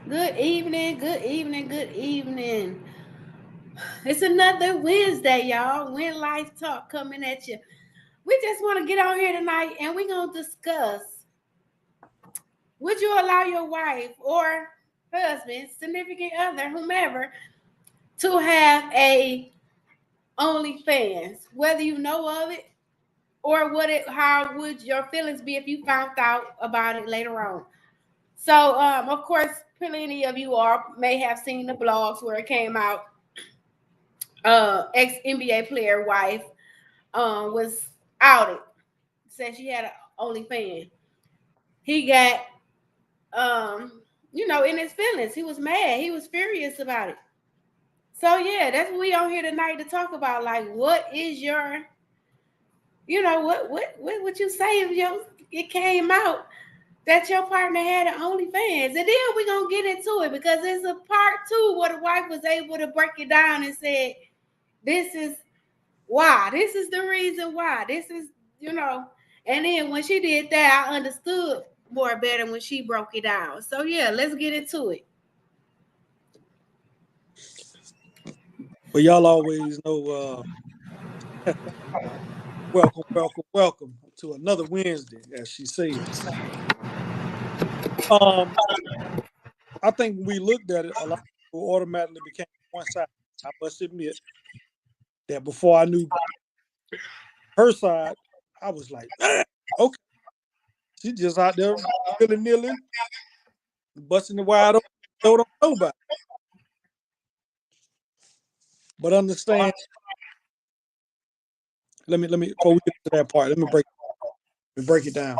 Good evening, good evening, good evening. It's another Wednesday, y'all. When Life Talk coming at you. We just want to get on here tonight and we're going to discuss, would you allow your wife or husband, significant other, whomever, to have a OnlyFans, whether you know of it or how would your feelings be if you found out about it later on? So, of course, plenty of you all may have seen the blogs where it came out. Ex NBA player wife was outed, said she had an OnlyFans. He got, in his feelings. He was mad. He was furious about it. So yeah, that's what we on here tonight to talk about. Like, what is your, what you say if it came out that your partner had an OnlyFans? And then we're gonna get into it because it's a part two where the wife was able to break it down and said, this is why. This is the reason why. This is, And then when she did that, I understood more better when she broke it down. So yeah, let's get into it. Well, y'all always know, welcome to another Wednesday, as she says. I think when we looked at it, a lot of people automatically became one side. I must admit that before I knew her side, I was like, okay, she's just out there willy-nilly, busting the wide open, don't know about it. But understand, let me before we get to that part, let me break it down.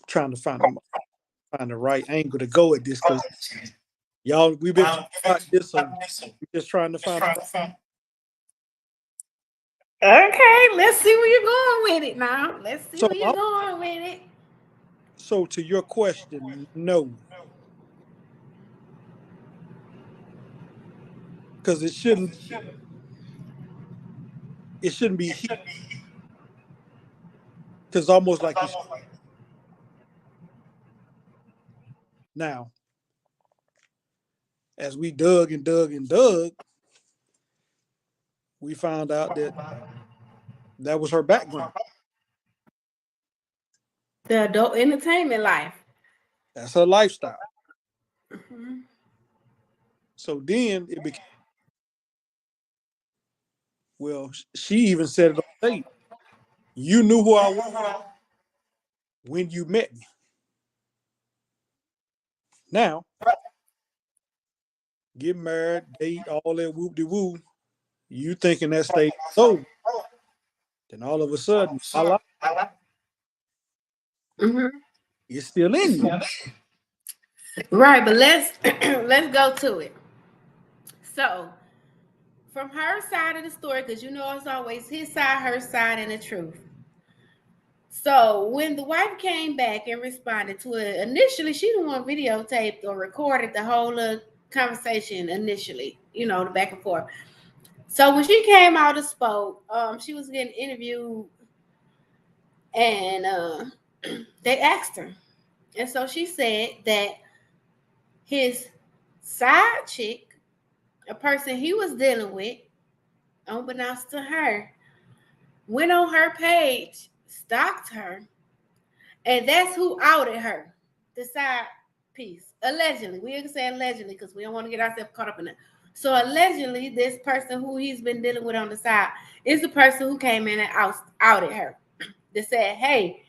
Trying to find the right angle to go at this because y'all, we've been talking about this, so we're just trying to find. Okay, let's see where you're going with it now. Let's see where you're going with it. So to your question, no. Because it shouldn't be heat. Because almost like now, as we dug, we found out that was her background. The adult entertainment life. That's her lifestyle. Mm-hmm. So then it became, well, she even said it on stage. You knew who I was when you met me. Now, get married, date, all that whoop-de-woo, you thinking that stage is over. Then all of a sudden, it's still in you. Right, but let's go to it. So, from her side of the story, because it's always his side, her side, and the truth. So when the wife came back and responded to it, initially she didn't want videotaped or recorded the whole conversation initially, the back and forth. So when she came out and spoke, she was getting interviewed and they asked her. And so she said that his side chick, a person he was dealing with, unbeknownst to her, went on her page, stalked her, and that's who outed her, the side piece. Allegedly. We can say allegedly because we don't want to get ourselves caught up in it. So allegedly, this person who he's been dealing with on the side is the person who came in and outed her. They said, hey,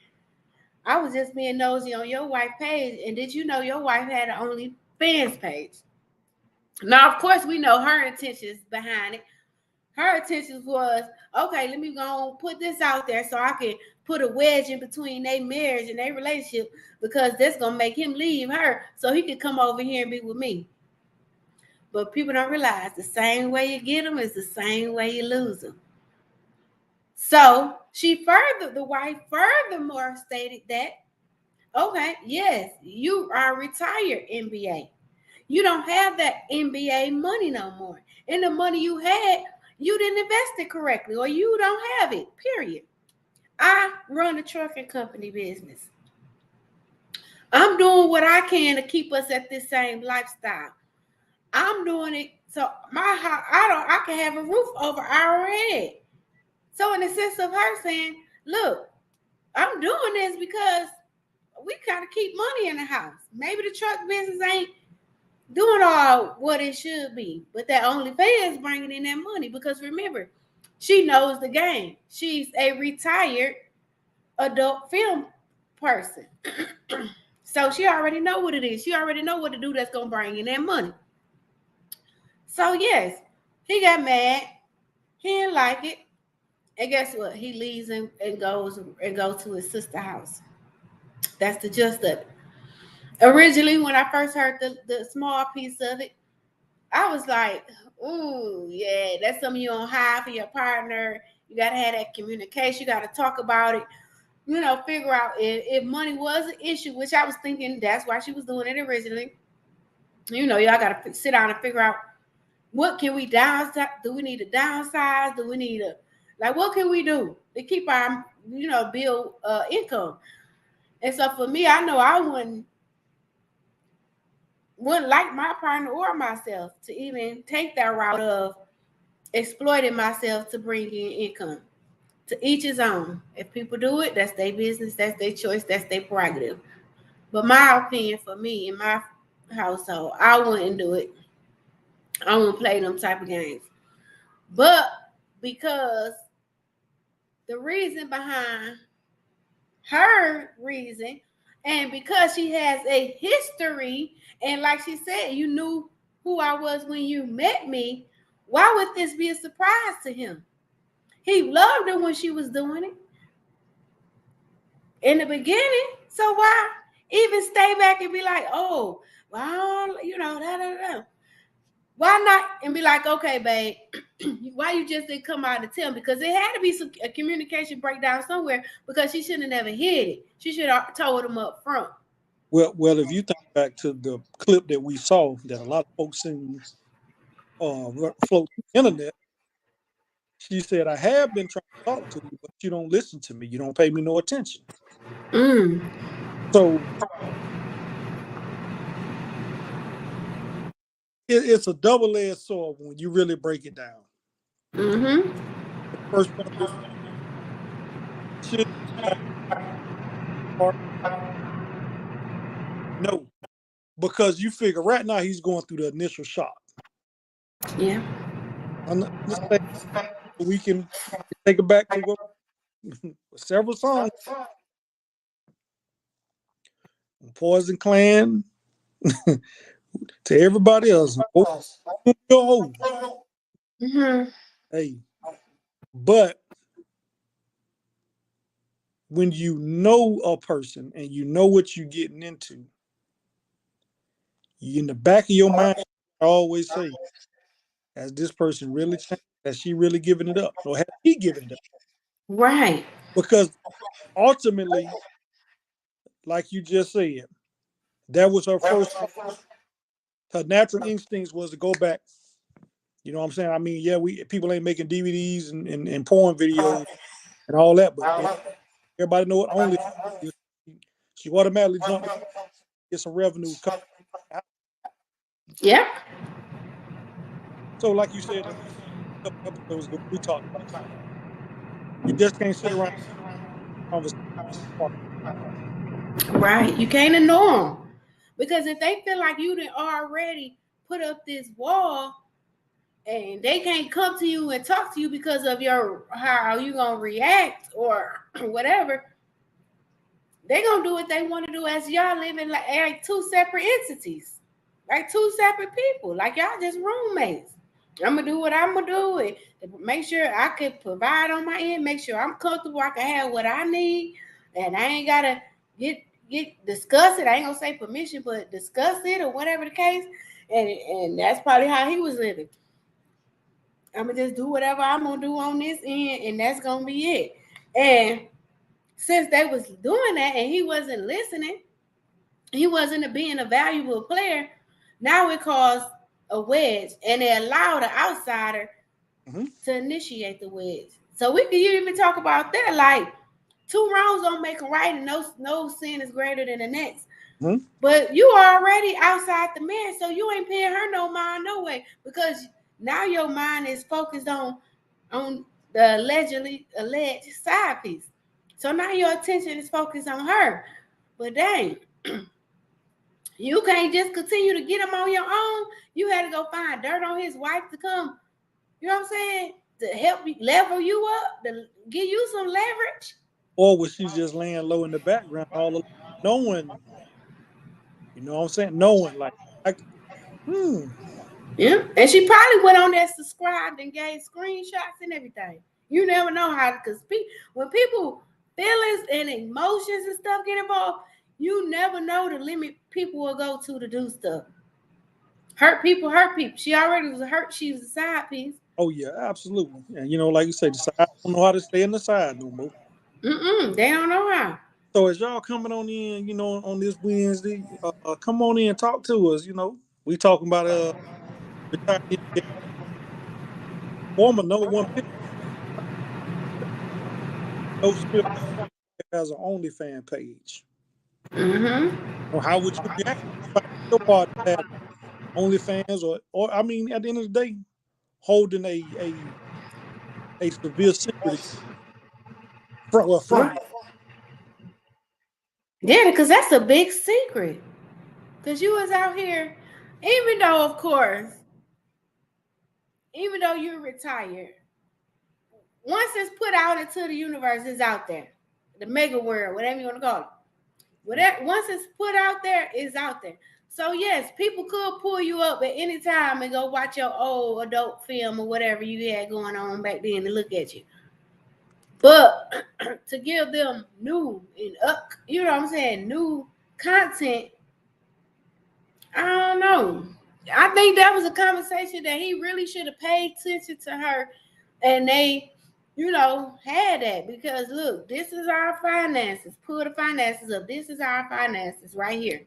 I was just being nosy on your wife's page, and did you know your wife had an OnlyFans page? Now, of course, we know her intentions behind it. Her intentions was, okay, let me go put this out there so I can put a wedge in between their marriage and their relationship because that's going to make him leave her so he can come over here and be with me. But people don't realize the same way you get them is the same way you lose them. So the wife furthermore stated that, okay, yes, you are retired NBA. You don't have that NBA money no more. And the money you had, you didn't invest it correctly or you don't have it, period. I run a trucking company business. I'm doing what I can to keep us at this same lifestyle. I'm doing it so my house, I can have a roof over our head. So in the sense of her saying, look, I'm doing this because we gotta keep money in the house. Maybe the truck business ain't doing all what it should be, but that OnlyFans bringing in that money. Because remember, she knows the game. She's a retired adult film person. So she already know what it is. She already know what to do that's gonna bring in that money. So yes, he got mad. He didn't like it. And guess what? He leaves and goes to his sister's house. That's the gist of it. Originally, when I first heard the small piece of it, I was like, ooh, yeah, that's something you don't hide for your partner. You got to have that communication. You got to talk about it. Figure out if money was an issue, which I was thinking that's why she was doing it originally. Y'all got to sit down and figure out what can we downsize. Do we need to downsize? Do we need to, what can we do to keep our, bill income? And so for me, I know I wouldn't like my partner or myself to even take that route of exploiting myself to bring in income. To each his own. If people do it, that's their business, that's their choice, that's their prerogative. But my opinion for me in my household, I wouldn't do it. I wouldn't play them type of games. But because the reason behind her reason, and because she has a history, and like she said, you knew who I was when you met me, why would this be a surprise to him? He loved her when she was doing it in the beginning. So why even stay back and be like, oh, well, da. Why not? And be like, okay, babe, why you just didn't come out and tell me? Because it had to be a communication breakdown somewhere, because she shouldn't have never hid it. She should have told him up front. Well, if you think back to the clip that we saw that a lot of folks seen float the internet, she said, I have been trying to talk to you, but you don't listen to me. You don't pay me no attention. Mm. So it's a double-edged sword when you really break it down. Mm-hmm. The first point is, should no, because you figure right now he's going through the initial shock. Yeah. Understand, we can take it back to what several songs. Poison Clan to everybody else. Mm-hmm. Hey, but when you know a person and you know what you're getting into, you in the back of your mind, I always say, has this person really changed? Has she really given it up? Or has he given it up? Right. Because ultimately, like you just said, that was her first. Her natural instincts was to go back. You know what I'm saying? I mean, yeah, people ain't making DVDs and porn videos and all that, but everybody know what only is. She automatically jumped, get some revenue coming out. Yep. So, like you said a couple episodes ago, we talked about it. You just can't sit around and conversation. Right. You can't ignore them. Because if they feel like you done already put up this wall and they can't come to you and talk to you because of how you gonna react or whatever, they gonna do what they want to do as y'all living like two separate entities, like two separate people, like y'all just roommates. I'm gonna do what I'm gonna do and make sure I can provide on my end, make sure I'm comfortable, I can have what I need, and I ain't gotta get discuss it. I ain't gonna say permission, but discuss it or whatever the case. And that's probably how he was living. I'm gonna just do whatever I'm gonna do on this end, and that's gonna be it. And since they was doing that and he wasn't listening, he wasn't being a valuable player, now it caused a wedge, and they allowed an outsider to initiate the wedge. So we can even talk about that, like Two wrongs don't make a right, and no sin is greater than the next. Mm-hmm. But you already outside the man, so you ain't paying her no mind no way, because now your mind is focused on the alleged side piece. So now your attention is focused on her. But dang, you can't just continue to get him on your own. You had to go find dirt on his wife to come, you know what I'm saying, to help you level you up, to give you some leverage. Or was she just laying low in the background all along, knowing, you know what I'm saying? Knowing like Yeah. And she probably went on there, subscribed, and gave screenshots and everything. You never know how, because when people feelings and emotions and stuff get involved, you never know the limit people will go to do stuff. Hurt people, hurt people. She already was hurt. She was a side piece. oh yeah, absolutely. And like you say, the side don't know how to stay in the side no more. They don't know how. So as y'all coming on in, on this Wednesday, come on in and talk to us. We talking about retired NBA former number one pick. No Smith has an OnlyFans page. Or how would you react if your partner had OnlyFans, or I mean, at the end of the day, holding a severe secret from you? Yeah, because that's a big secret. Because you was out here, even though, of course, even though you're retired, once it's put out into the universe, it's out there. The mega world, whatever you want to call it. Once it's put out there, it's out there. So yes, people could pull you up at any time and go watch your old adult film or whatever you had going on back then and look at you. But to give them new and you know what I'm saying, new content, I don't know. I think that was a conversation that he really should have paid attention to her, and they, had that, because look, this is our finances. Pull the finances up. This is our finances right here.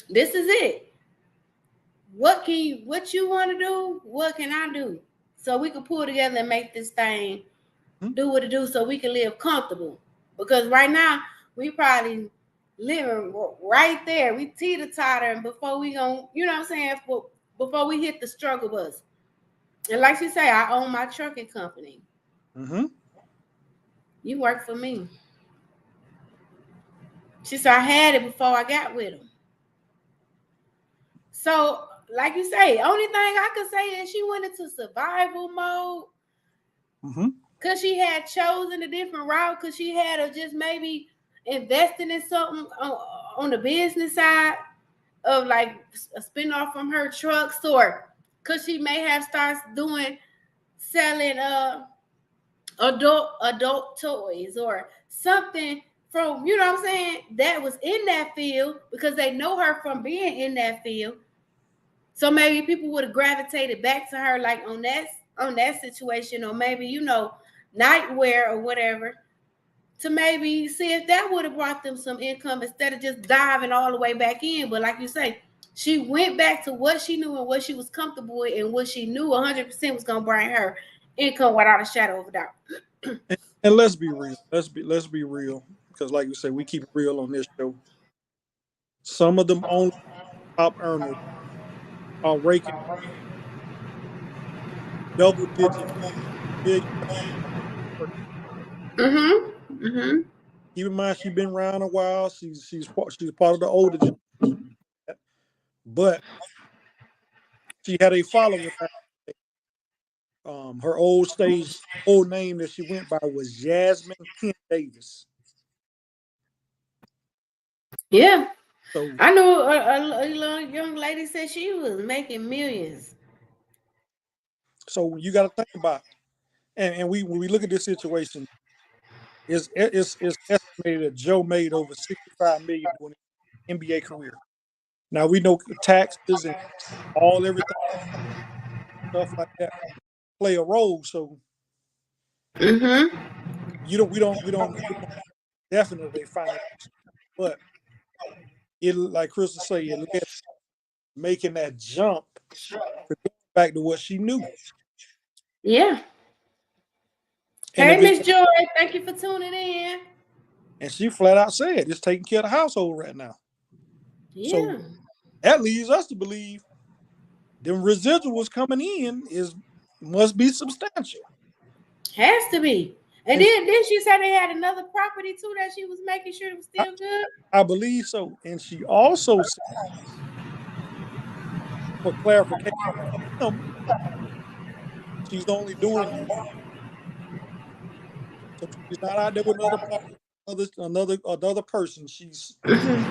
This is it. What you want to do? What can I do? So we can pull together and make this thing do what it do, so we can live comfortable. Because right now we probably living right there. We teeter-tottering before we gonna, you know what I'm saying, before we hit the struggle bus. And like she say, I own my trucking company. You work for me. She said I had it before I got with him. So, like you say, only thing I could say is she went into survival mode. Because she had chosen a different route, because she had to just maybe investing in something on the business side of like a spinoff from her truck store. Because she may have started selling adult toys or something from, you know what I'm saying, that was in that field, because they know her from being in that field. So maybe people would have gravitated back to her, like on that situation, or maybe, nightwear or whatever, to maybe see if that would have brought them some income instead of just diving all the way back in. But like you say, she went back to what she knew and what she was comfortable with and what she knew 100% was going to bring her income without a shadow of a doubt. And let's be real. Let's be real, because like you say, we keep it real on this show. Some of them only top earners are raking double digit million. Keep in mind, she's been around a while. She's part of the older generation, but she had a following. Her old name that she went by was Jasmine Kent Davis. Yeah. So I know a young lady said she was making millions. So you got to think about, and when we look at this situation, it's estimated that Joe made over $65 million during his NBA career. Now we know taxes and everything stuff like that play a role. So we don't definitely financial, but it, like Crystal say, it led making that jump to go back to what she knew. Yeah. And Hey, Miss Joy, thank you for tuning in. and she flat out said it's taking care of the household right now. So Yeah, that leads us to believe them residuals coming in must be substantial. has to be. And And then she said they had another property too that she was making sure it was I, still good. I believe so. And she also said, for clarification, she's only doing it. So she's not out there with another person. She's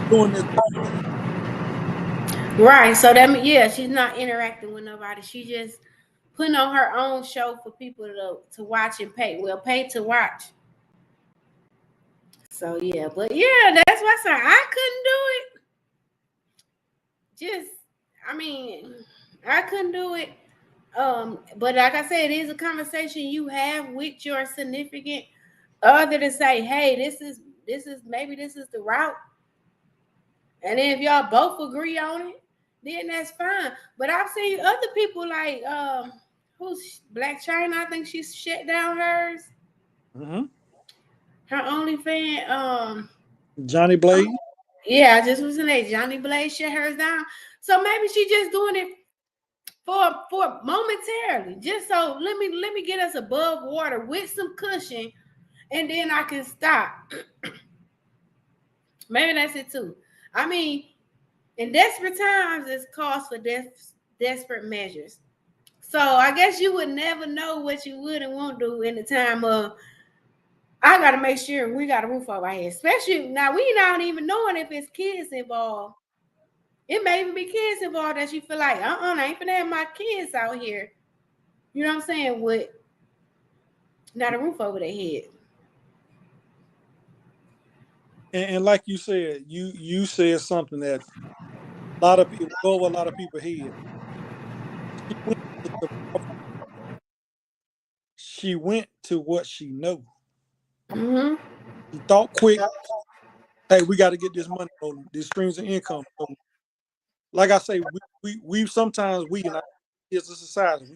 doing this. Right. So that yeah, she's not interacting with nobody. She just putting on her own show for people to watch and pay to watch. So yeah, but yeah, that's why I couldn't do it. I couldn't do it. But like I said, it is a conversation you have with your significant other to say, hey, this is maybe this is the route. And then if y'all both agree on it, then that's fine. But I've seen other people like who's Black China, I think she's shut down hers. Mm-hmm. Her OnlyFans, Johnny Blaze. yeah, I just was in there. Johnny Blaze shut hers down. So maybe she just doing it for momentarily. Just so let me get us above water with some cushion and then I can stop. Maybe that's it too. I mean, in desperate times, it's cause for desperate measures. So I guess you would never know what you would and won't do in the time of I gotta make sure we got a roof over our head. Especially now we not even knowing if it's kids involved. It may even be kids involved that you feel like, I ain't gonna have my kids out here. You know what I'm saying? With not a roof over their head. And like you said, you said something that a lot of people go over a lot of people's head. She went to, she went to what she know. Mm-hmm. She thought quick. Hey, we got to get this money rolling, these streams of income. So, like I say, we sometimes we and I, as a society,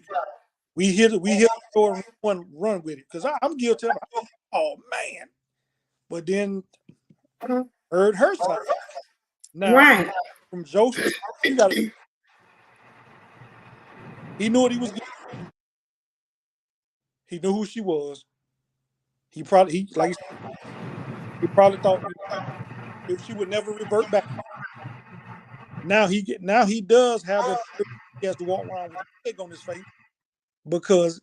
we hit the door and run with it because I'm guilty of it. Oh man, but then heard her side. Now Right. from Joseph, you got to. He knew what he was getting. He knew who she was. He probably he probably thought if she would never revert back. Now he does have a he has to walk around with a egg on his face because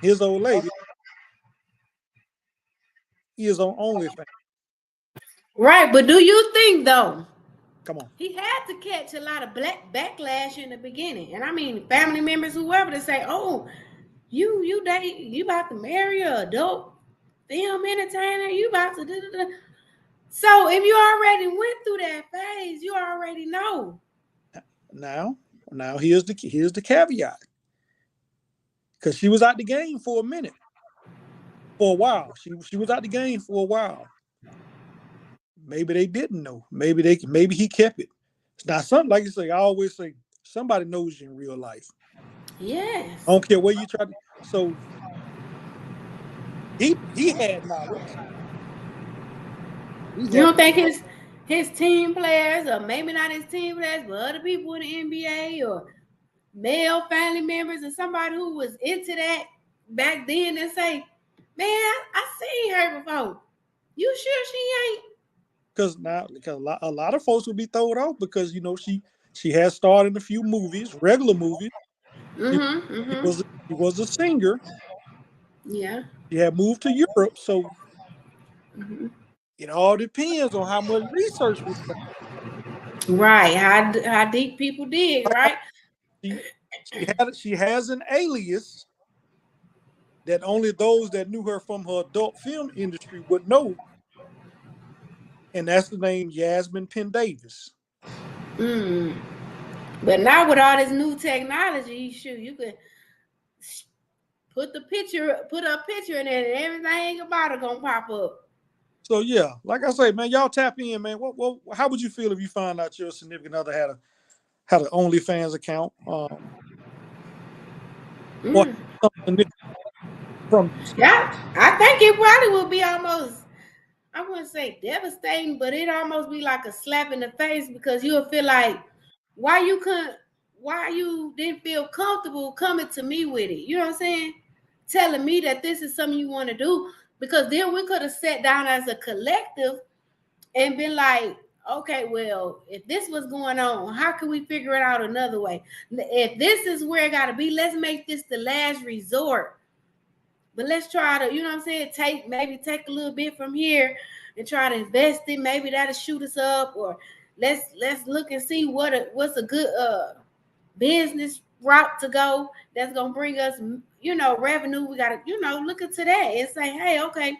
his old lady is on OnlyFans. Right. But do you think though? Come on. He had to catch a lot of black backlash in the beginning. And I mean family members, whoever to say, oh, you about to marry a adult film entertainer, you about to do. So if you already went through that phase, you already know. Now here's the caveat. Because she was out the game for a minute. For a while. She was out the game for a while. Maybe they didn't know. Maybe he kept it. It's not something like you say, I always say, somebody knows you in real life. Yes. I don't care where you try to. So he had knowledge. You don't think his team players, or maybe not his team players, but other people in the NBA or male family members or somebody who was into that back then and say, man, I seen her before. You sure she ain't? Because a lot of folks would be thrown off because she has starred in a few movies, regular movies. She was a singer. Yeah. She had moved to Europe, so it all depends on how much research was done. Right. How deep people dig, right? She has an alias that only those that knew her from her adult film industry would know, and that's the name Yasmin Penn Davis. But now with all this new technology, shoot, you could put a picture in there, and everything about it gonna pop up. So yeah, like I say, man, y'all tap in, man. How would you feel if you found out your significant other had an OnlyFans account? Or something from Yeah, I think it probably would be almost, I wouldn't say devastating, but it almost be like a slap in the face because you'll feel like why you couldn't, why you didn't feel comfortable coming to me with it. You know what I'm saying? Telling me that this is something you want to do, because then we could have sat down as a collective and been like, okay, well, if this was going on, how can we figure it out another way? If this is where it got to be, let's make this the last resort. But let's try to, you know what I'm saying, take a little bit from here and try to invest it. Maybe that'll shoot us up, or let's look and see what's a good business route to go that's gonna bring us, revenue. We gotta, look into that and say, hey, okay,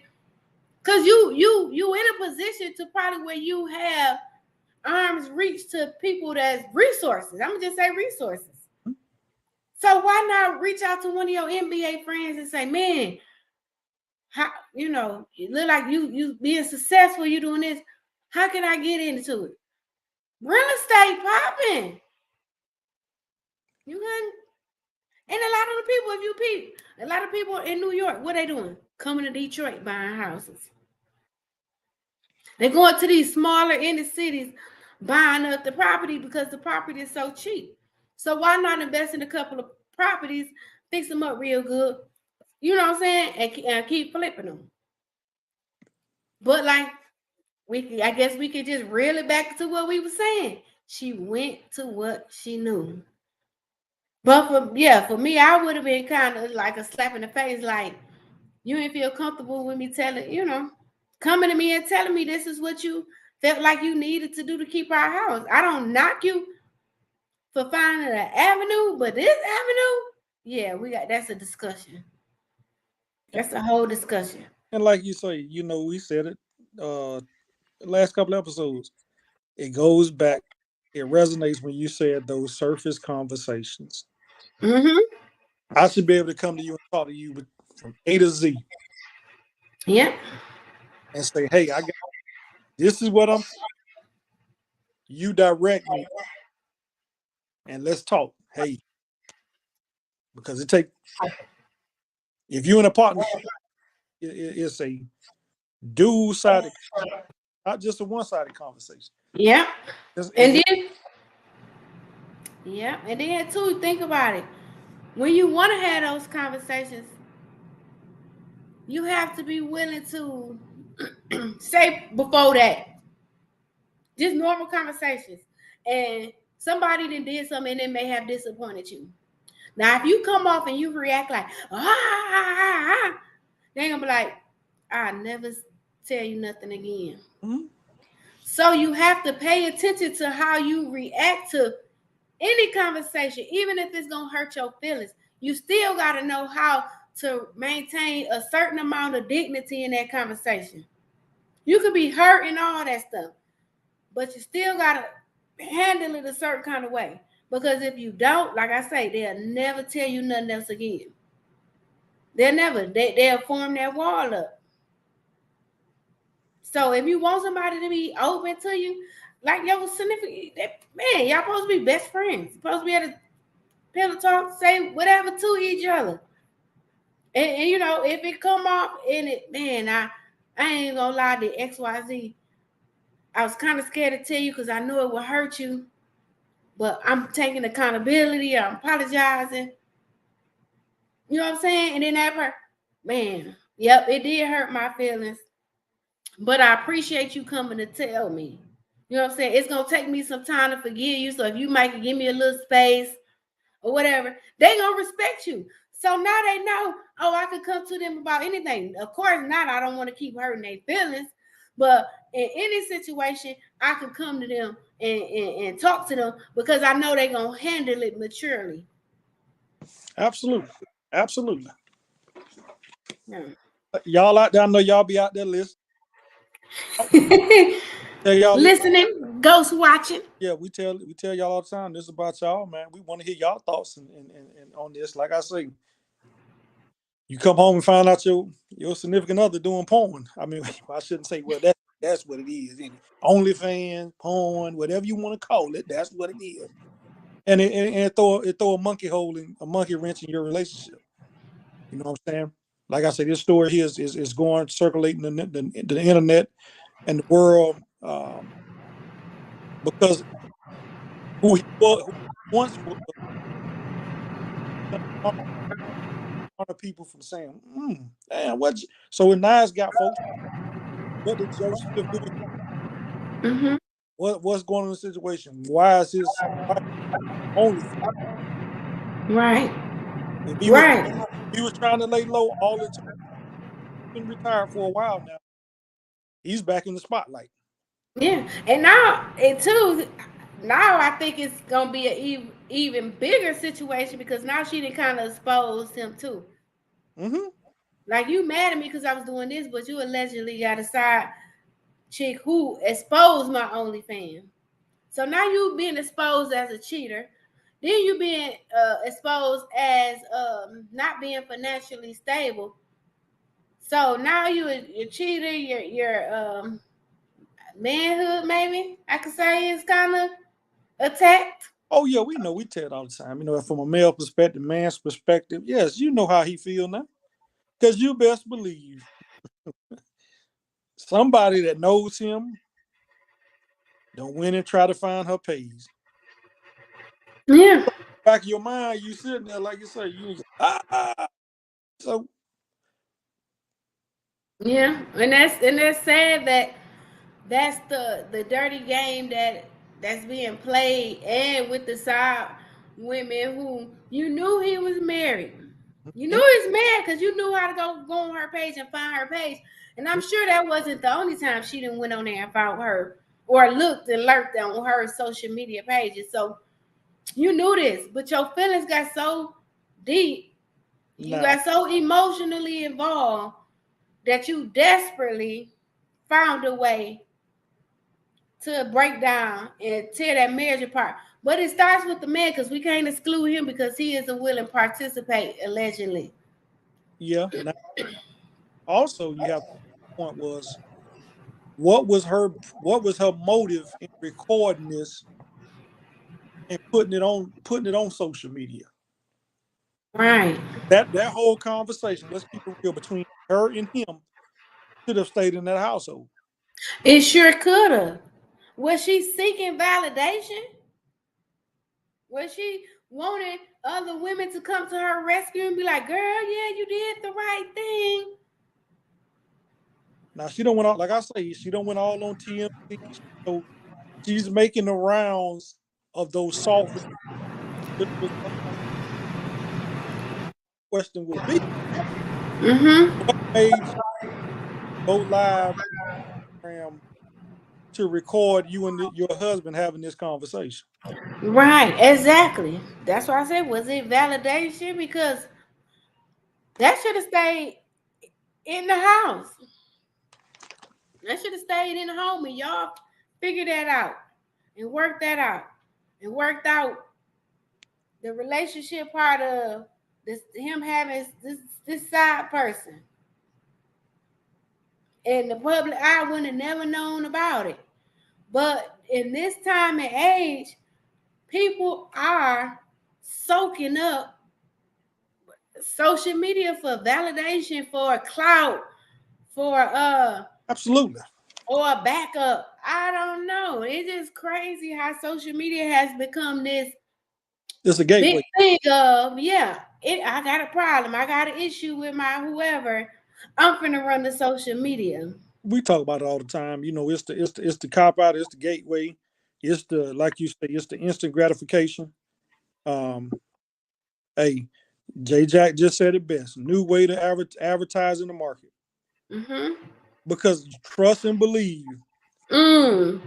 because you in a position to probably where you have arms reach to people that's resources. I'm gonna just say resources. So why not reach out to one of your NBA friends and say, man, how, it look like you being successful, you doing this. How can I get into it? Real estate popping. You can, and a lot of the people, if you peep, a lot of people in New York, what they doing? Coming to Detroit buying houses. They're going to these smaller inner cities buying up the property because the property is so cheap. So why not invest in a couple of properties, fix them up real good, you know what I'm saying, and keep flipping them. But like, I guess we could just reel it back to what we were saying. She went to what she knew. But for me, I would have been kind of like a slap in the face, like, you didn't feel comfortable with me coming to me and telling me this is what you felt like you needed to do to keep our house. I don't knock you for finding an avenue, but this avenue, yeah, that's a discussion. That's a whole discussion. and like you say, we said it last couple episodes. It goes back. It resonates when you said those surface conversations. Mm-hmm. I should be able to come to you and talk to you from A to Z Yeah. and say, "Hey, I got this is what I'm. You direct me and let's talk. Hey, because if you're in a partnership, it's a dual sided, not just a one sided conversation. Yeah. It's, And it's, then too, think about it. When you want to have those conversations, you have to be willing to say before that, just normal conversations. And somebody that did something and they may have disappointed you. Now, if you come off and you react like, they're gonna be like, I never tell you nothing again. mm-hmm. So you have to pay attention to how you react to any conversation, even if it's gonna hurt your feelings. You still gotta know how to maintain a certain amount of dignity in that conversation. You could be hurt and all that stuff, but you still gotta handle it a certain kind of way. Because if you don't, like I say, they'll never tell you nothing else again. They'll form that wall up. So if you want somebody to be open to you, like your significant man, y'all supposed to be best friends. You're supposed to be able to pillow talk, say whatever to each other. And if it come off in it, man, I ain't gonna lie to XYZ. I was kind of scared to tell you because I knew it would hurt you. But I'm taking accountability. I'm apologizing. You know what I'm saying? And then that part, man, yep, it did hurt my feelings. But I appreciate you coming to tell me. You know what I'm saying? It's gonna take me some time to forgive you. So if you might give me a little space or whatever, they gonna respect you. So now they know, oh, I could come to them about anything. Of course not. I don't want to keep hurting their feelings. But in any situation, I can come to them and talk to them because I know they're gonna handle it maturely. Absolutely, absolutely. Yeah. Y'all out there, I know y'all be out there listening. Tell y'all, Listening, ghost watching. yeah, we tell y'all all the time. This is about y'all, man. We want to hear y'all thoughts and on this. Like I say, you come home and find out your significant other doing porn. I mean, I shouldn't say, well, that's what it is. OnlyFans, porn, whatever you want to call it, that's what it is. And it throw a monkey wrench in your relationship. You know what I'm saying? like I said, this story here is going circulating the internet and the world, because who he was, who he once was, on the people from saying, damn, what? So it now it's got folks. What did Joe Smith do? Mm-hmm. What's going on in the situation? Why is his only? Right. If Right. he was trying to lay low all the time, been retired for a while now. He's back in the spotlight. Yeah. And now it too. Now I think it's gonna be an even bigger situation because now she done kind of exposed him too. Mm-hmm. Like you mad at me because I was doing this, but you allegedly got a side chick who exposed my OnlyFans. So now you being exposed as a cheater. Then you being exposed as not being financially stable. So now you a cheater. Your manhood maybe I could say is kind of attacked. Oh yeah, we know, we tell it all the time. From a male perspective, man's perspective, yes, you know how he feel now. Because you best believe somebody that knows him don't win and try to find her page. Yeah, Back of your mind, you sitting there like you say, So yeah, and that's sad that that's the dirty game that's being played, and with the side women who you knew he was married. You knew and he was married because you knew how to go on her page and find her page. And I'm sure that wasn't the only time she didn't went on there and found her or looked and lurked on her social media pages. So you knew this, but your feelings got so deep, you now, got so emotionally involved that you desperately found a way to break down and tear that marriage apart. But it starts with the man because we can't exclude him because he isn't willing to participate, allegedly. yeah. Now also you have point was what was her motive in recording this and putting it on social media. Right. That whole conversation, let's keep it real, between her and him should have stayed in that household. It sure could have. Was she seeking validation? Was she wanting other women to come to her rescue and be like, girl, yeah, you did the right thing? Now she don't went out, like I say, she don't went all on TMZ. So she's making the rounds of those soft. Question will be, Mm-hmm. what made you go live to record you and your husband having this conversation? Right, exactly. That's why I said, was it validation? Because that should have stayed in the house. That should have stayed in the home and y'all figured that out and worked that out and worked out the relationship part of this him having this side person. And the public eye wouldn't have never known about it. But in this time and age, people are soaking up social media for validation, for clout, for Absolutely. or a backup. I don't know. It's just crazy how social media has become this It's a big gateway. thing of I got a problem. I got an issue with my whoever. I'm finna run the social media. We talk about it all the time. It's the cop out, it's the gateway, it's the, like you say, it's the instant gratification. Um, hey, J Jack just said it best. New way to advertise in the market. Mm-hmm. Because trust and believe, Mm.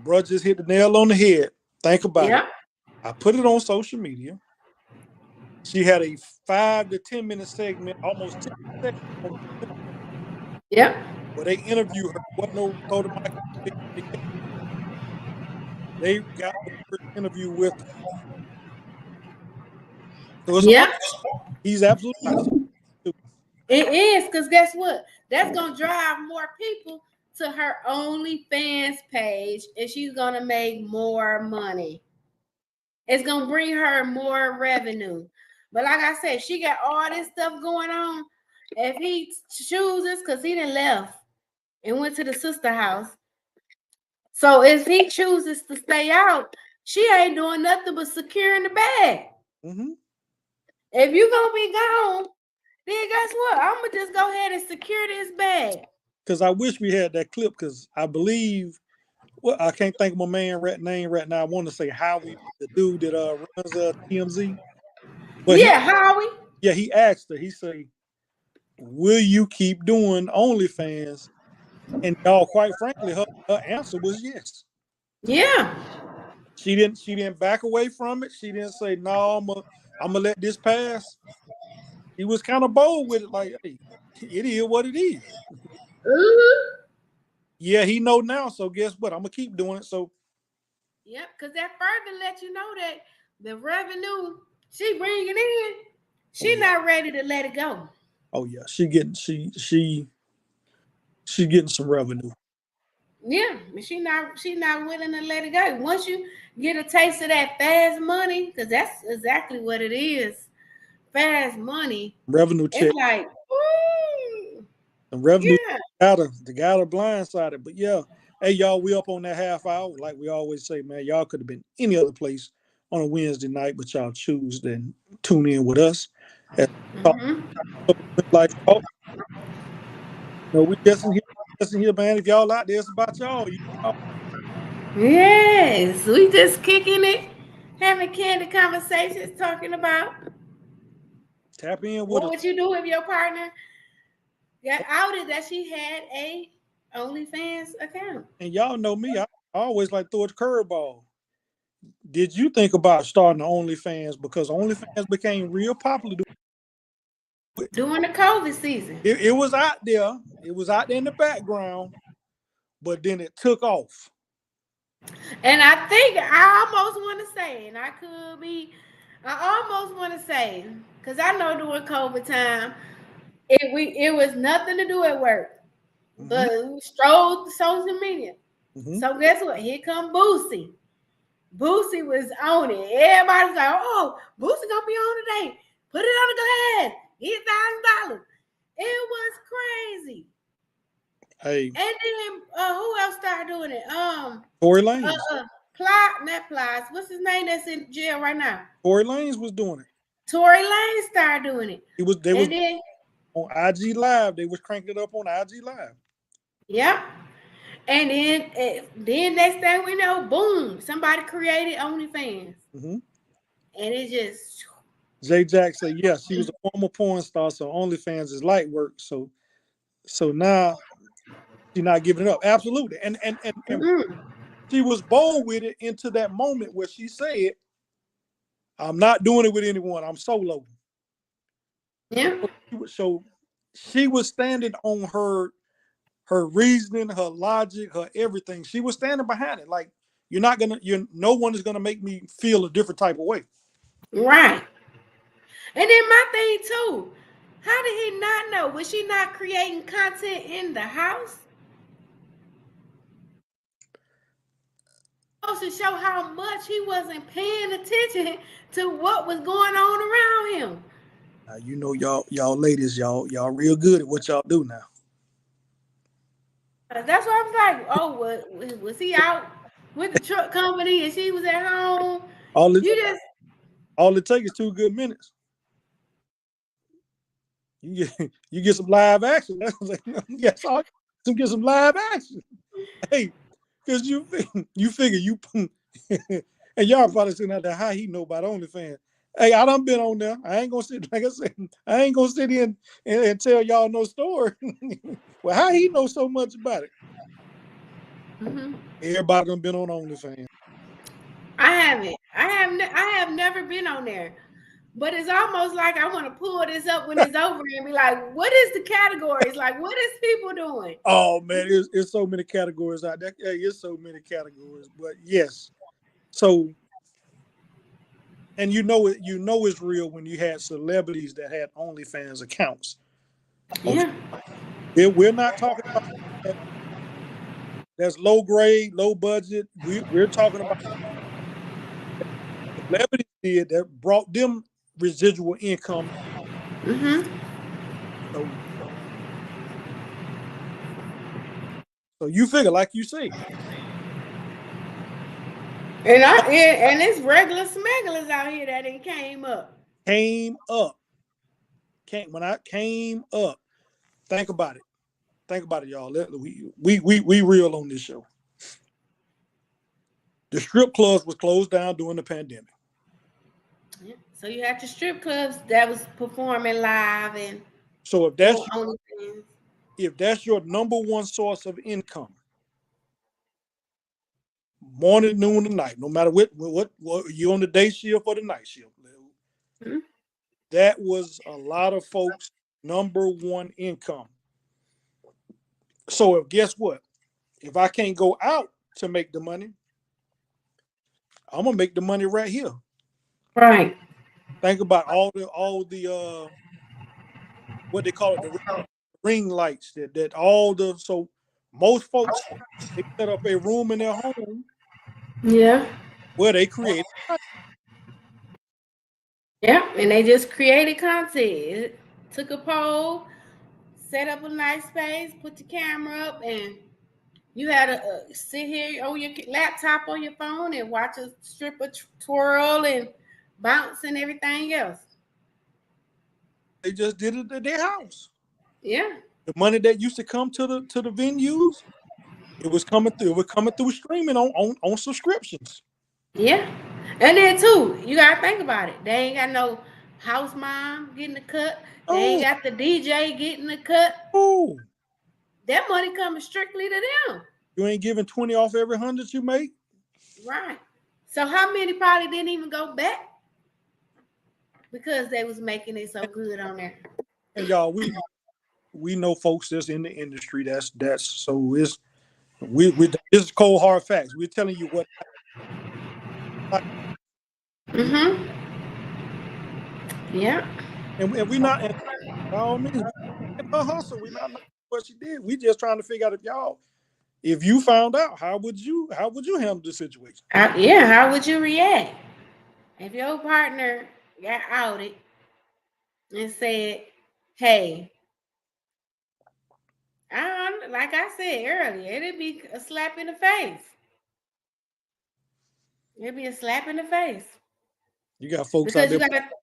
bro just hit the nail on the head. Think about it. Yep. I put it on social media. She had a 5 to 10 minute segment, almost 10 seconds, Yep. where they interview her. What no go to Michael. They got the first interview with her. So it's on. Yep. He's absolutely right. It is because guess what? That's gonna drive more people to her OnlyFans page, and she's gonna make more money. It's gonna bring her more revenue. But like I said, she got all this stuff going on. If he chooses, because he done left and went to the sister house. So if he chooses to stay out, she ain't doing nothing but securing the bag. Mm-hmm. If you gonna be gone, then guess what? I'm gonna just go ahead and secure this bag. Because I wish we had that clip. Because I believe, well, I can't think of my name right now. I want to say Howie, the dude that runs TMZ. But Yeah, Howie. he asked her. He said, "Will you keep doing OnlyFans?" And y'all, quite frankly, her answer was yes. Yeah. She didn't back away from it. She didn't say, "No, I'm gonna let this pass." He was kind of bold with it, like, "Hey, it is what it is." Mm-hmm. Yeah, he know now. So guess what? I'm gonna keep doing it. So Yep, because that further let you know that the revenue she bringing in, she not ready to let it go. oh yeah, she getting some revenue. Yeah, she not willing to let it go. Once you get a taste of that fast money, because that's exactly what it is, fast money. Revenue check. It's like, ooh, And revenue yeah. got her blindsided. But yeah, hey y'all, we up on that half hour. Like we always say, man, y'all could have been any other place on a Wednesday night, but y'all choose then tune in with us. As we talk Mm-hmm. life talk. No, we just in here, man. If y'all out there, it's about y'all. Y'all Yes, we just kicking it, having candid conversations, talking about tap in with what us. would you do if your partner got outed that she had a OnlyFans account. And y'all know me. I always like throw a curveball. Did you think about starting OnlyFans because OnlyFans became real popular? During the COVID season. It was out there. It was out there in the background, but then it took off. And I think I almost want to say, and I almost want to say, because I know during COVID time, it was nothing to do at work, Mm-hmm. but we strolled the social media. Mm-hmm. So guess what? Here come Boosie. Boosie was on it. Everybody's like, oh, Boosie gonna be on today. Put it on the glass. Get $1,000. It was crazy. Hey, And then who else started doing it? Tory Lanez. Not Plies. What's his name that's in jail right now? Tory Lanez was doing it. Tory Lane started doing it. They was And then on IG Live. They was cranking it up on IG Live. yep. And then next thing we know, boom, somebody created OnlyFans. Mm-hmm. And it just Jay Jack said, "Yeah, she was a former porn star, so OnlyFans is light work. So now she's not giving it up. Absolutely, and she was bold with it into that moment where she said, "I'm not doing it with anyone. I'm solo." yeah. So she was standing on her reasoning, her logic, her everything. She was standing behind it. Like no one is gonna make me feel a different type of way. Right. And then my thing too, how did he not know? Was she not creating content in the house? To show how much he wasn't paying attention to what was going on around him. You know, y'all ladies, y'all real good at what y'all do now. That's why I was like, oh, was he out with the truck company and she was at home? All it You just all it takes is 2 good minutes. You get some live action. That's like, yes, to get some live action. Hey, because you figure you and y'all probably sitting out there how he know about OnlyFans. Hey, I done been on there. I ain't gonna sit like I said. I ain't gonna sit in and tell y'all no story. Well, how he know so much about it? mm-hmm. Everybody done been on OnlyFans. I haven't. I have never been on there. But it's almost like I want to pull this up when it's over and be like, what is the categories? Like, what is people doing? Oh man, it's so many categories out there. Hey, it's so many categories. But yes, so and you know it's real when you had celebrities that had OnlyFans accounts. Okay, we're not talking about that's low grade, low budget. We're talking about celebrities did that brought them residual income. Mm-hmm. So you figure, like you say, And it's regular smugglers out here that ain't came up. came up. When I came up, think about it. Think about it, y'all. We real on this show. The strip clubs was closed down during the pandemic. Yeah. So you had the strip clubs that was performing live and So OnlyFans. if that's your number one source of income, morning, noon, and night, no matter what you on the day shift or the night shift, Mm-hmm. that was a lot of folks' number one income. So guess what? If I can't go out to make the money, I'm gonna make the money right here. Right. Think about all the what they call it, the ring lights that all the so most folks they set up a room in their home Yeah. where they create. Yeah. And they just created content. Took a poll, set up a nice space, put the camera up, and you had to sit here on your laptop on your phone and watch a stripper twirl and bounce and everything else. They just did it at their house. Yeah. The money that used to come to the venues, it was coming through. It was coming through streaming on subscriptions. Yeah. And then too, you gotta think about it. They ain't got no house mom getting the cut. They ain't Oh, got the DJ getting the cut. oh, That money coming strictly to them. you ain't giving 20 off every 100 you make. Right. So how many probably didn't even go back because they was making it so good on there? And y'all, we know folks that's in the industry. That's so it's we this is cold hard facts. We're telling you what. Mm-hmm. Yeah. And we not, and by all means, her hustle. We not what she did. We just trying to figure out if you found out, how would you handle the situation? Yeah. How would you react if your partner got outed and said, "Hey, like I said earlier, it'd be a slap in the face. It'd be a slap in the face You got folks out because there. you got to."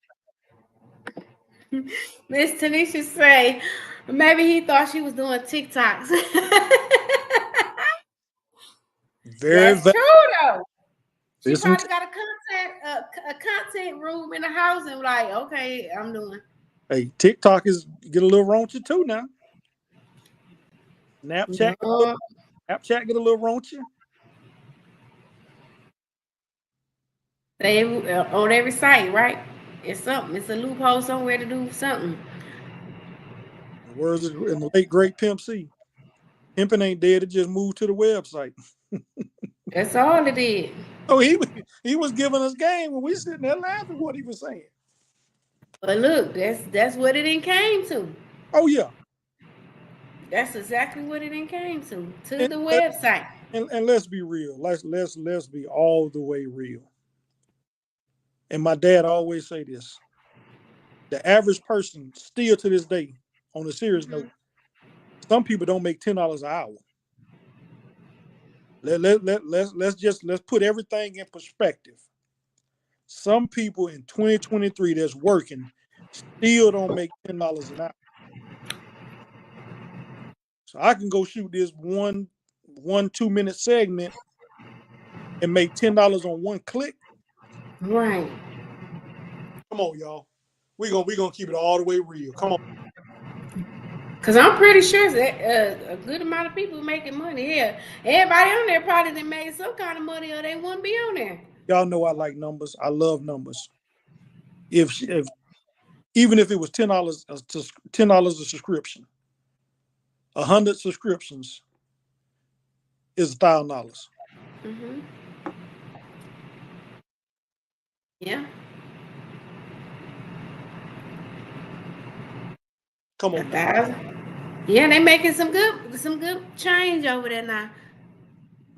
Miss Tanisha say, maybe he thought she was doing TikToks. Very That's true though. She there's some probably got a content room in the house and like, okay, I'm doing. hey, TikTok is get a little raunchy too now. Snapchat, No. Snapchat get a little raunchy. They on every site, right? It's something. It's a loophole somewhere to do something. The words in the late great Pimp C. Pimping ain't dead. It just moved to the website. That's all it is. So he was giving us game when we sitting there laughing what he was saying. But look, that's what it then came to. Oh yeah. That's exactly what it then came to And, the website. and let's be real. Let's be all the way real. And my dad always say this. The average person still to this day, on a serious note, some people don't make $10 an hour. Let's put everything in perspective. Some people in 2023 that's working still don't make $10 an hour. So I can go shoot this one 2-minute segment and make $10 on one click. Right. Come on, y'all. We gonna keep it all the way real. Come on. Cause I'm pretty sure that a good amount of people making money here. Everybody on there probably done made some kind of money, or they wouldn't be on there. Y'all know I like numbers. I love numbers. If even if it was $10 $10 a subscription, 100 subscriptions is $1,000. Mm-hmm. Yeah. Come on. Now. Yeah, they making some good change over there now.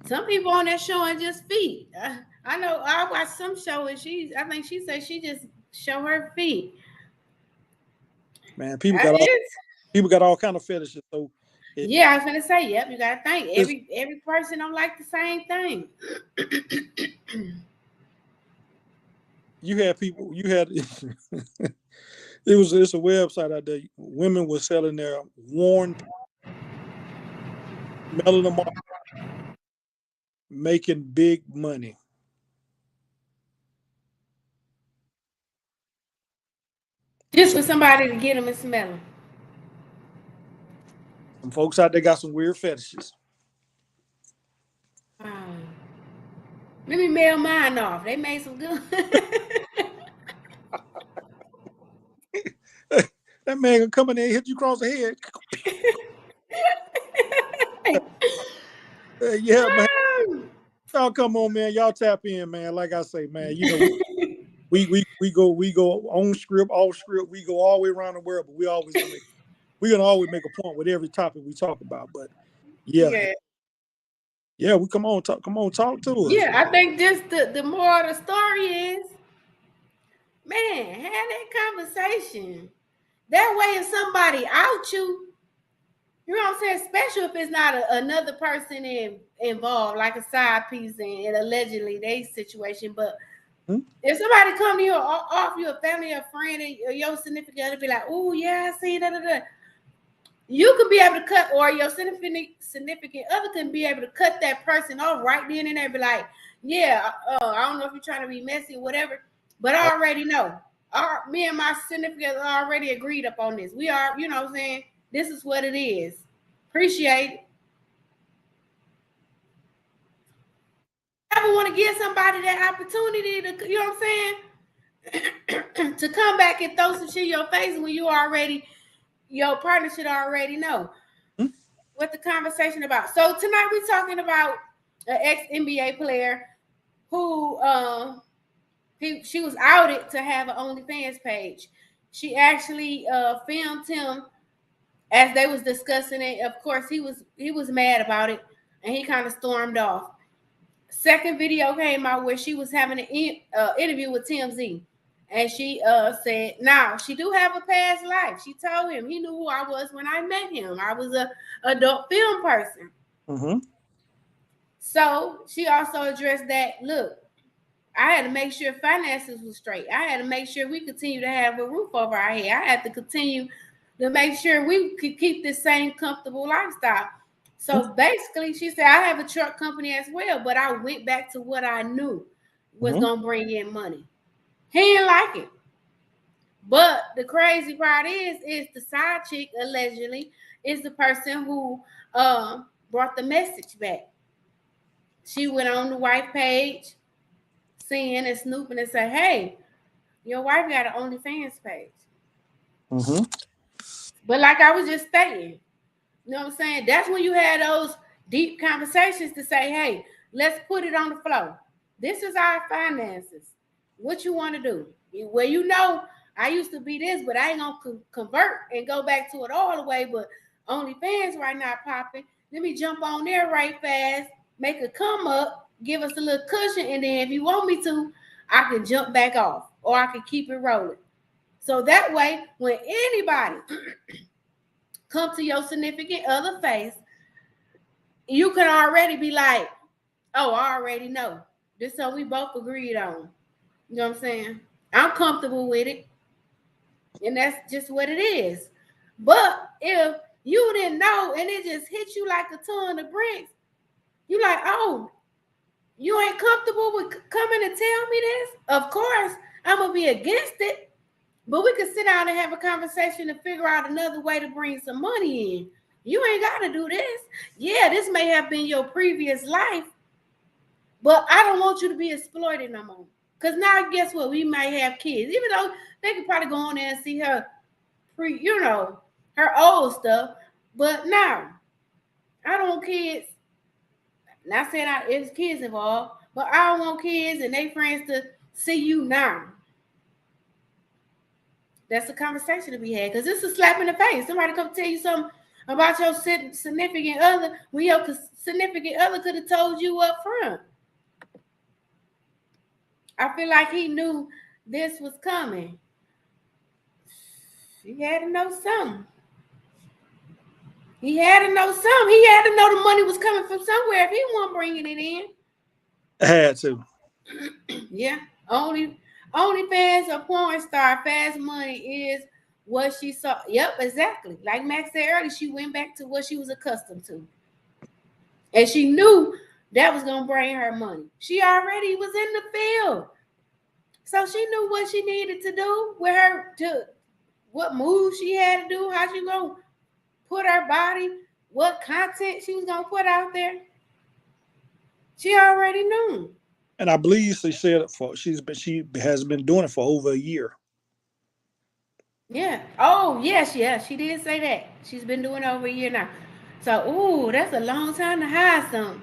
Some people on that show and just feed. I know I watched some show and I think she said she just show her feet. Man, That is. people got all kind of fetishes. So Yeah, I was gonna say, yep, you gotta think. it's, Every person don't like the same thing. you had people, you had it's a website out there. Women were selling their worn, mailing them off, making big money. Just So for somebody to get them and smell them. some folks out there got some weird fetishes. Um, let me mail mine off. They made some good. That man gonna come in there and hit you across the head. Yeah, man. Y'all come on, man. Y'all tap in, man. Like I say, man, you know, we go on script, off script, we go all the way around the world, but we're gonna always make a point with every topic we talk about. But yeah, Yeah, yeah, we come on, talk to us. yeah. I think just the more of the story is, man, have that conversation. That way, if somebody out you, you know what I'm saying? Especially if it's not another person involved, like a side piece and allegedly they situation. But if somebody come to you or offer you a family or friend or your significant other, be like, oh yeah, I see that. You could be able to cut, or your significant other can be able to cut that person off right then and there. Be like, yeah, I don't know if you're trying to be messy or whatever, but I already know. Me and my significant other already agreed upon this. We are, you know what I'm saying? This is what it is. Appreciate it. I ever want to give somebody that opportunity to, you know what I'm saying? To come back and throw some shit in your face when you already, your partner should already know what the conversation about. So tonight we're talking about an ex NBA player who she was outed to have an OnlyFans page. She actually filmed him as they was discussing it. Of course, he was mad about it and he kind of stormed off. Second video came out where she was having an interview with TMZ. And she said, now she do have a past life. She told him he knew who I was when I met him. I was a adult film person. Mm-hmm. So she also addressed that, look, I had to make sure finances was straight. I had to make sure we continue to have a roof over our head. I had to continue to make sure we could keep the same comfortable lifestyle. So basically, she said, I have a truck company as well, but I went back to what I knew was Mm-hmm. going to bring in money. He didn't like it. But the crazy part is the side chick, allegedly, is the person who brought the message back. She went on the wife page, seeing and snooping and say, hey, your wife got an OnlyFans page. Mm-hmm. But like I was just stating, you know what I'm saying? That's when you had those deep conversations to say, hey, let's put it on the floor. This is our finances. What you want to do? Well, you know, I used to be this, but I ain't gonna convert and go back to it all the way. But OnlyFans right now popping. Let me jump on there right fast, make a come up, give us a little cushion, and then if you want me to, I can jump back off or I can keep it rolling. So that way, when anybody come to your significant other face, you can already be like, oh, I already know. This is what we both agreed on. You know what I'm saying? I'm comfortable with it. And that's just what it is. But if you didn't know and it just hit you like a ton of bricks, you like, oh, you ain't comfortable with coming and tell me this? Of course, I'm going to be against it. But we can sit down and have a conversation and figure out another way to bring some money in. You ain't got to do this. Yeah, this may have been your previous life, but I don't want you to be exploited no more. Because now, guess what? We might have kids. Even though they could probably go on there and see her her old stuff. But now, I don't want kids. Not saying it's kids involved, but I don't want kids and their friends to see you now. That's a conversation to be had because it's a slap in the face. Somebody come tell you something about your significant other when your significant other could have told you up front. I feel like he knew this was coming. He had to know something. He had to know something. He had to know the money was coming from somewhere if he wasn't bringing it in. Had to. Yeah. OnlyFans or porn star fast money is what she saw. Yep, exactly. Like Max said earlier, she went back to what she was accustomed to. And she knew that was gonna bring her money. She already was in the field. So she knew what she needed to do with her to what moves she had to do, how she gonna put her body, what content she was gonna put out there. She already knew. And I believe she said it for she has been doing it for over a year. Yeah. Oh, yes, yes. She did say that. She's been doing it over a year now. So, ooh, that's a long time to hide something.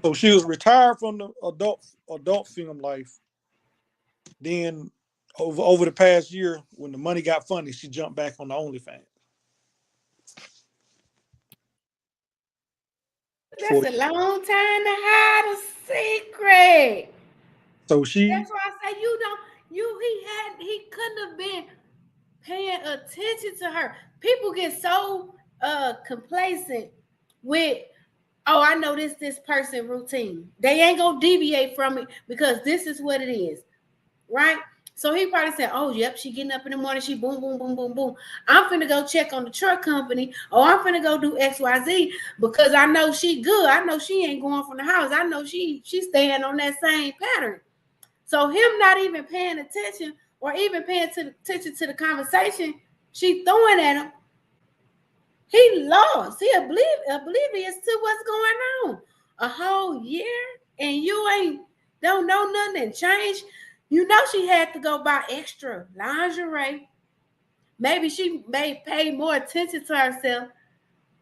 So she was retired from the adult film life. Then over the past year, when the money got funny, she jumped back on the OnlyFans. That's For a long time to hide a secret. so she That's why I say he couldn't have been paying attention to her. People get so complacent with, oh, I know this person routine. They ain't gonna deviate from it because this is what it is, right? So he probably said, oh, yep, she getting up in the morning, she boom, boom, boom, boom, boom. I'm finna go check on the truck company, or I'm finna go do XYZ because I know she good. I know she ain't going from the house. I know she's staying on that same pattern. So him not even paying attention or even paying attention to the conversation she throwing at him, he lost. He oblivious to what's going on. A whole year and you ain't don't know nothing and change. You know she had to go buy extra lingerie. Maybe she may pay more attention to herself.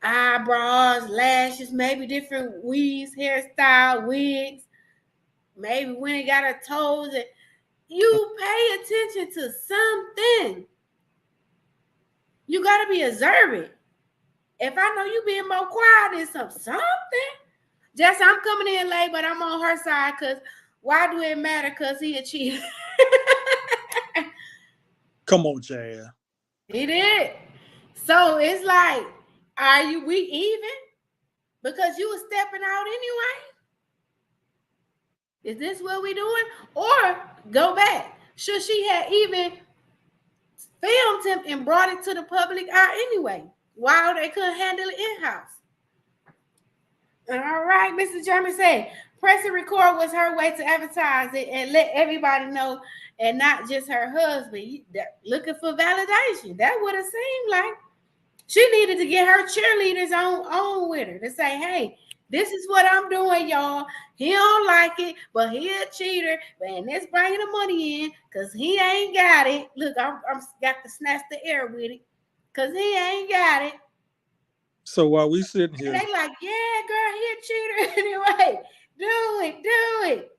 Eyebrows, lashes, maybe different weaves, hairstyle, wigs. Maybe when it got her toes. And you pay attention to something. You got to be observant. If I know you being more quiet than something, just I'm coming in late, but I'm on her side because why do it matter? Because he a cheater. come on, Chad. He did. So it's like, we even? Because you was stepping out anyway? Is this what we doing? Or go back. Should she have even filmed him and brought it to the public eye anyway? While they couldn't handle it in-house. All right, Mr. Jeremy said, press and record was her way to advertise it and let everybody know, and not just her husband. Looking for validation. That would have seemed like she needed to get her cheerleaders on with her to say, hey, this is what I'm doing, y'all. He don't like it, but he a cheater. And let's bring the money in because he ain't got it. Look, I'm got to snatch the air with it because he ain't got it. So while we sitting here, and they like, yeah, girl, he a cheater anyway. Do it.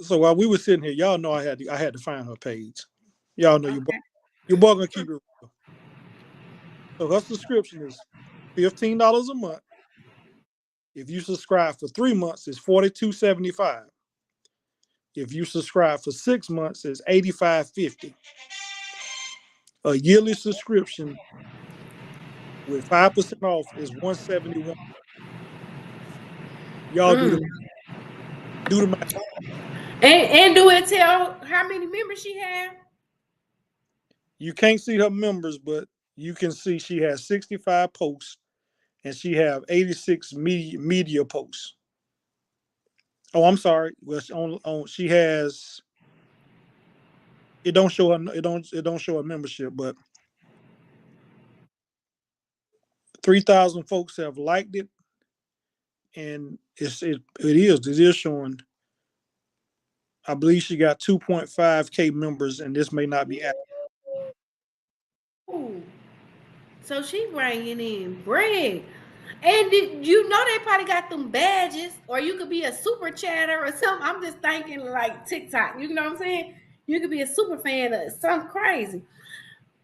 so while we were sitting here, y'all know I had to find her page. Y'all know your boy gonna keep it real. So her subscription is $15 a month. If you subscribe for 3 months, it's $42.75. If you subscribe for 6 months, it's $85.50. A yearly subscription with 5% off is $171. Y'all do the math. And do it tell how many members she have? You can't see her members, but you can see she has 65 posts and she have 86 media posts. Oh, I'm sorry. Well, she has. It don't show her. It don't show her membership, but 3,000 folks have liked it, and it is showing. I believe she got 2.5K members, and this may not be accurate. Ooh. So she bringing in bread. And you know they probably got them badges, or you could be a super chatter or something. I'm just thinking like TikTok. You know what I'm saying? You could be a super fan of something crazy.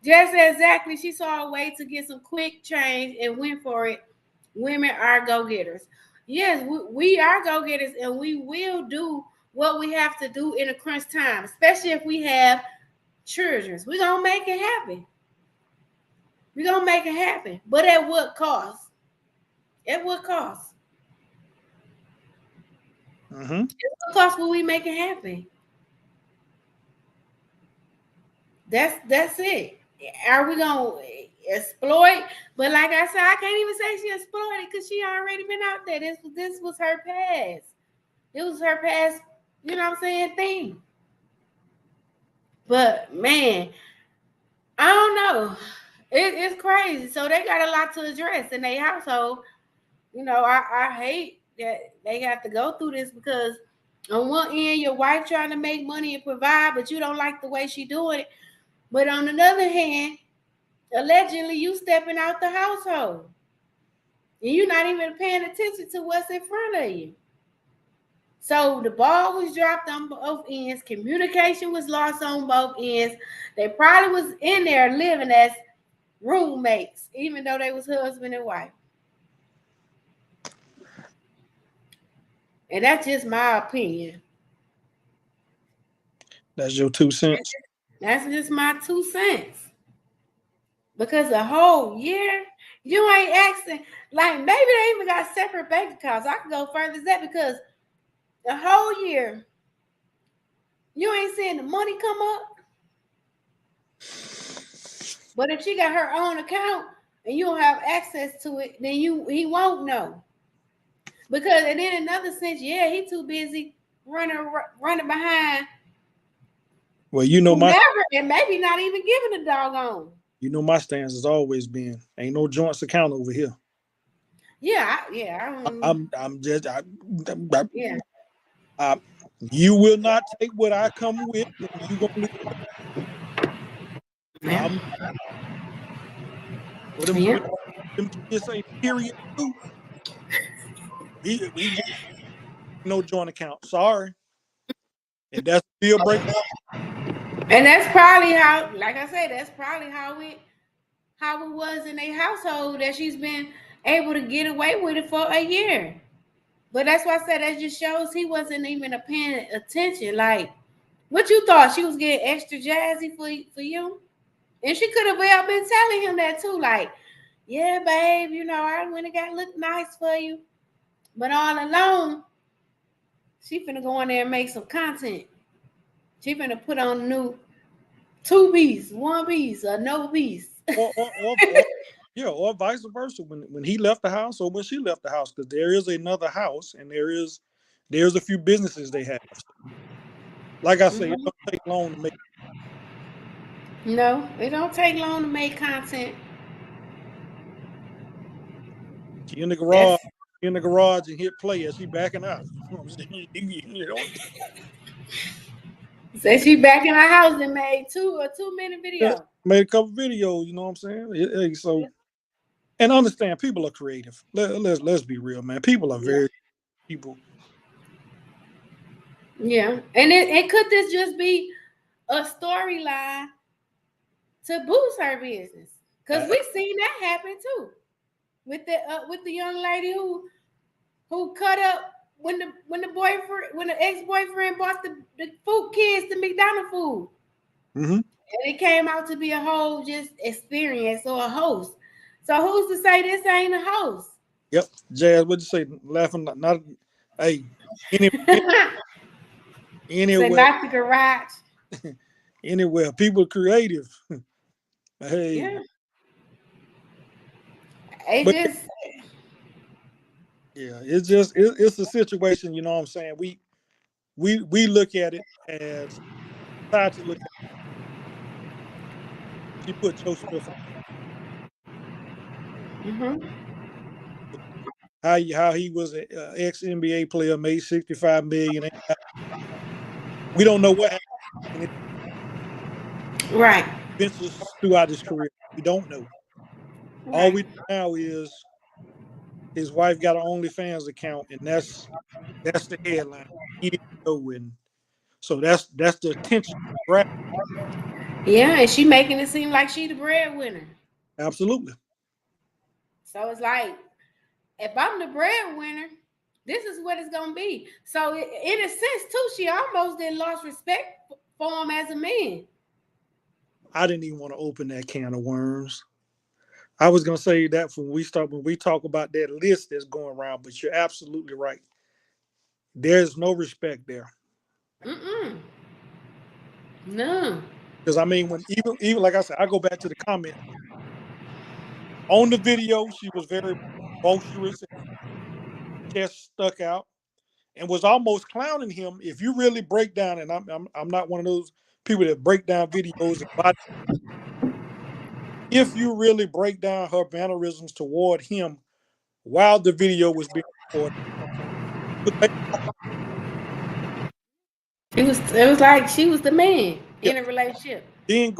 Just exactly, she saw a way to get some quick change and went for it. Women are go-getters. Yes, we are go-getters, and we will do what we have to do in a crunch time, especially if we have children. We're gonna make it happen. We're gonna make it happen. But at what cost? At what cost? Mm-hmm. At what cost will we make it happen? That's it. Are we gonna exploit? But like I said, I can't even say she exploited because she already been out there. This was her past. It was her past, you know what I'm saying, thing. But man, I don't know. It's crazy. So they got a lot to address in their household. You know, I hate that they have to go through this because on one end, your wife trying to make money and provide, but you don't like the way she doing it. But on the other hand, allegedly you stepping out the household. And you're not even paying attention to what's in front of you. So the ball was dropped on both ends. Communication was lost on both ends. They probably was in there living as roommates, even though they was husband and wife. And that's just my opinion. That's your 2 cents. That's just my 2 cents. Because a whole year, you ain't asking. Like maybe they even got separate bank accounts. I can go further than that because the whole year, you ain't seeing the money come up. But if she got her own account and you don't have access to it, then he won't know. Because and in another sense, yeah, he too busy running behind. Well, you know whomever, and maybe not even giving a doggone. You know my stance has always been ain't no joints account over here. Yeah, I'm just yeah. You will not take what I come with, and you gonna leave. Yeah. What them kids say, period too. We just no joint account. Sorry. And that's a deal breaker. And that's probably how, like I said, that's probably how it was in a household that she's been able to get away with it for a year. But that's why I said that just shows he wasn't even paying attention. Like, what you thought she was getting extra jazzy for you? And she could have well been telling him that too. Like, yeah, babe, you know, I went and got look nice for you. But all alone, she finna go in there and make some content. She finna put on a new 2 piece, 1 piece, or no piece. Or vice versa. When he left the house or when she left the house, because there is another house and there's a few businesses they have. Like I say, it don't take long to make. No, it don't take long to make content. She in the garage, and hit play as she backing out. You know what I'm saying? You know. Say she back in her house and made 2 minute video. Made a couple videos. You know what I'm saying? So and understand, people are creative. Let's be real, man. People are very people. Yeah, and could this just be a storyline to boost her business? Because we've seen that happen too with the young lady who cut up when the ex-boyfriend bought the food kids the McDonald's food. Mm-hmm. And it came out to be a whole just experience or a host. So who's to say this ain't a host? Yep. Jazz, what'd you say? Laughing, not hey, anywhere. Not the garage. Anywhere. People creative. Hey. Yeah. It's a situation, you know what I'm saying? We look at it as society look at it. She put Joe Smith Mm-hmm. how he was an ex NBA player, made $65 million. We don't know what happened. Right. Adventures throughout his career. We don't know. Right. All we know now is his wife got an OnlyFans account, and that's the headline. He didn't know, and so that's the attention grab. Yeah, and she making it seem like she the breadwinner. Absolutely. So it's like, if I'm the breadwinner, this is what it's gonna be. So in a sense, too, she almost did lost respect for him as a man. I didn't even want to open that can of worms. I was gonna say that when we talk about that list that's going around, but you're absolutely right. There's no respect there. Mm-mm. No. Because I mean, when even like I said, I go back to the comment on the video. She was very boisterous, chest stuck out, and was almost clowning him. If you really break down, and I'm not one of those people that break down videos and body. If you really break down her mannerisms toward him while the video was being recorded, It was like she was the man in a relationship. then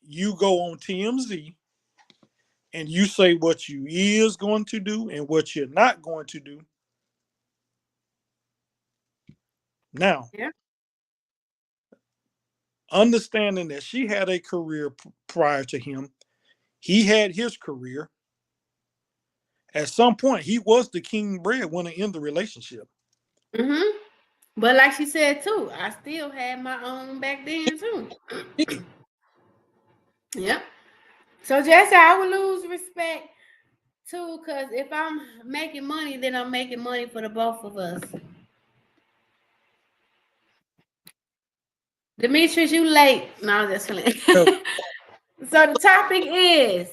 you go on TMZ and you say what you is going to do and what you're not going to do. Now, Yeah. understanding that she had a career prior to him, he had his career. At some point, he was the king breadwinner in the relationship. Mm-hmm. But like she said too, I still had my own back then too. Yep. So Jesse, I would lose respect too, because if I'm making money, then I'm making money for the both of us. Demetrius, you late. No, I'm just kidding. So the topic is,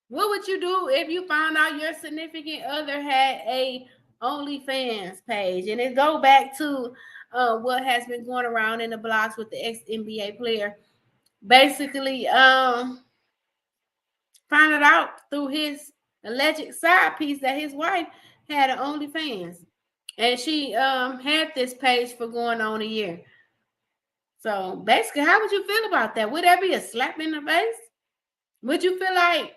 what would you do if you found out your significant other had a OnlyFans page? And it go back to what has been going around in the blogs with the ex NBA player. Basically, found it out through his alleged side piece that his wife had an OnlyFans, and she had this page for going on a year. So basically, how would you feel about that? Would that be a slap in the face? Would you feel like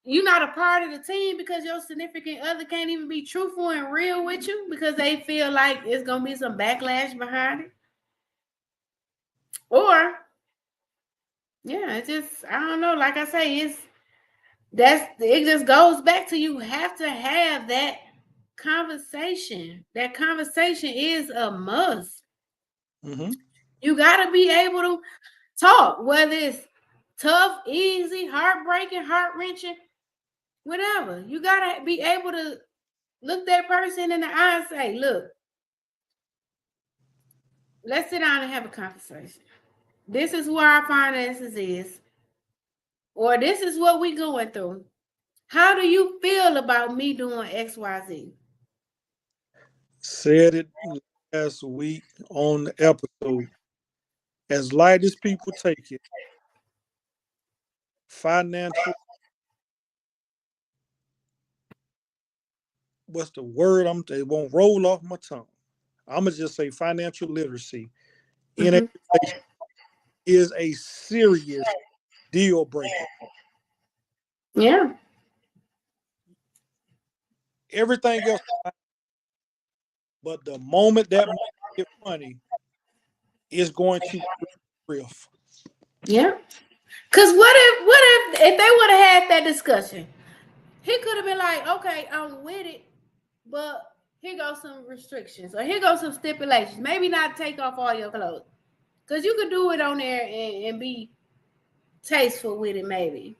you're not a part of the team because your significant other can't even be truthful and real with you because they feel like it's gonna be some backlash behind it? Or yeah, it just, I don't know. Like I say, it just goes back to, you have to have that conversation. That conversation is a must. Mm-hmm. You gotta be able to talk, whether it's tough, easy, heartbreaking, heart wrenching, whatever. You gotta be able to look that person in the eye and say, look, let's sit down and have a conversation. This is where our finances is, or this is what we going through. How do you feel about me doing XYZ? Said it last week on the episode. As light as people take it, financial, what's the word? It won't roll off my tongue. I'm gonna just say financial literacy in a Mm-hmm. relationship is a serious deal breaker. Yeah. Everything else, but the moment that man get money is going to riff. Yeah. Cause what if they would have had that discussion? He could have been like, okay, I'm with it, but here goes some restrictions, or here goes some stipulations. Maybe not take off all your clothes. Cause you could do it on there and be tasteful with it, maybe.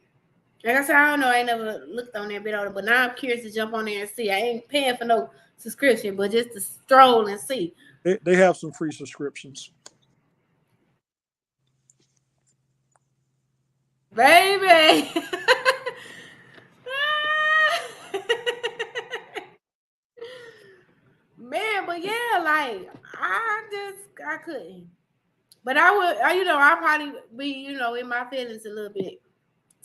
Like I said, I don't know. I ain't never looked on there, bit on it, but now I'm curious to jump on there and see. I ain't paying for no subscription, but just to stroll and see. They have some free subscriptions. Baby. Man, but yeah, like I couldn't. But I would, I probably be, in my feelings a little bit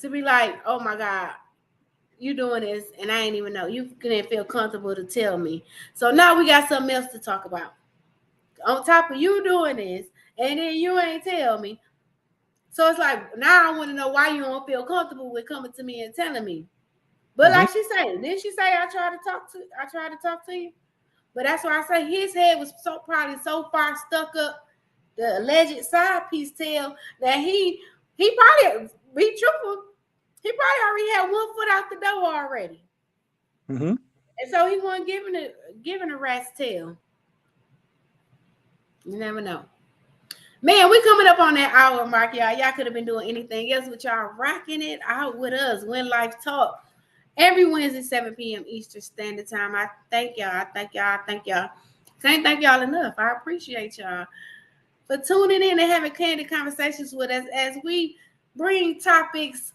to be like, oh my God, you doing this, and I ain't even know. You didn't feel comfortable to tell me. So now we got something else to talk about. On top of you doing this, and then you ain't tell me. So it's like, now I want to know why you don't feel comfortable with coming to me and telling me. But Mm-hmm. like she said, didn't she say I tried to talk to you? But that's why I say his head was probably so far stuck up the alleged side piece tell that he probably, be truthful, he probably already had one foot out the door already. Mm-hmm. And so he wasn't giving a rat's tail. You never know. Man, we coming up on that hour mark, y'all. Y'all could have been doing anything else, but y'all rocking it out with us. When Life Talk. Every Wednesday, 7 p.m. Eastern Standard Time. I thank y'all. I thank y'all. I thank y'all. Can't thank y'all enough. I appreciate y'all for tuning in and having candid conversations with us as we bring topics,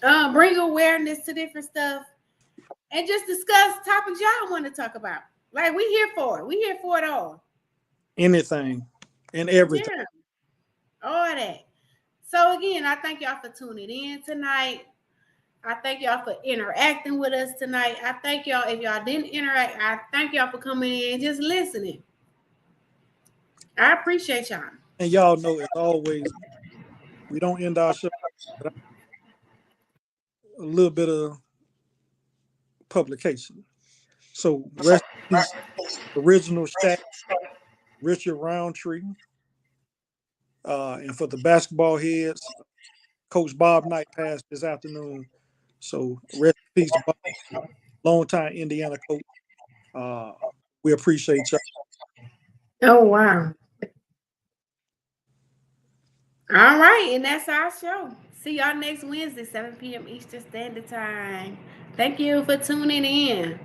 bring awareness to different stuff, and just discuss topics y'all want to talk about. Like, we here for it. We here for it all. Anything and everything. Yeah, all that. So again, I thank y'all for tuning in tonight. I thank y'all for interacting with us tonight. I thank y'all. If y'all didn't interact, I thank y'all for coming in and just listening. I appreciate y'all. And y'all know, as always, we don't end our show without a little bit of publication. So rest in peace, original stat, Richard Roundtree. And for the basketball heads, Coach Bob Knight passed this afternoon. So rest in peace to Bob, longtime Indiana coach. We appreciate y'all. Oh, wow. All right. And that's our show. See y'all next Wednesday, 7 p.m. Eastern Standard Time. Thank you for tuning in.